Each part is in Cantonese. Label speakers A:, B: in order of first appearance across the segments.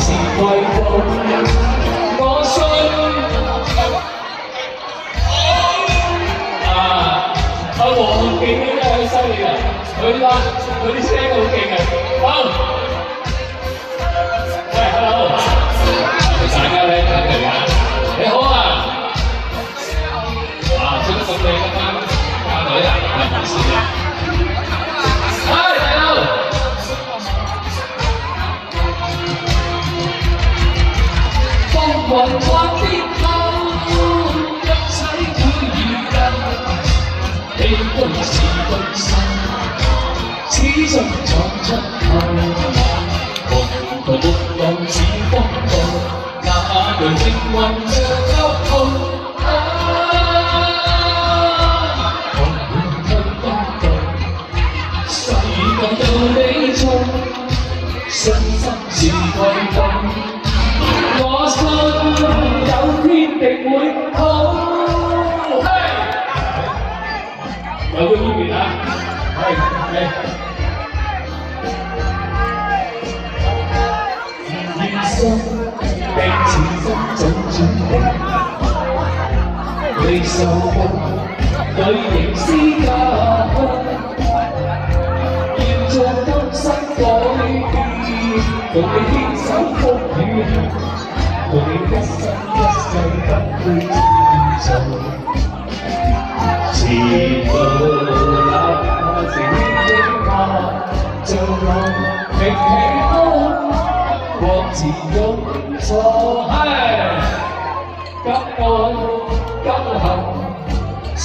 A: 是為報，我信。阿黃記呢個好犀利啊！佢啲聲好勁啊！好，喂 ，hello， 大家咧睇嚟啊！你好啊！做得咁靚嘅家女啊，係唔是啊？係，大佬。風雲幻變後，一切會如舊。氣都是對手，始終闖出頭。夢途沒路似風暴，那樣命運像噩耗。世間有你做，信心是悸動。我信有天定會好。有個呢邊啊，係。現實並前生早轉變，你受過對凝思加分，現在今生改變，同你牽手福與怨，同你一生一世不會轉做。前路哪怕是英雄，像浪平起空，往前勇闖。急愛急行，死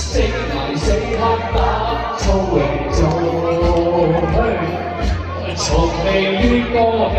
A: 埋死刻打操嚟做，從未於過地。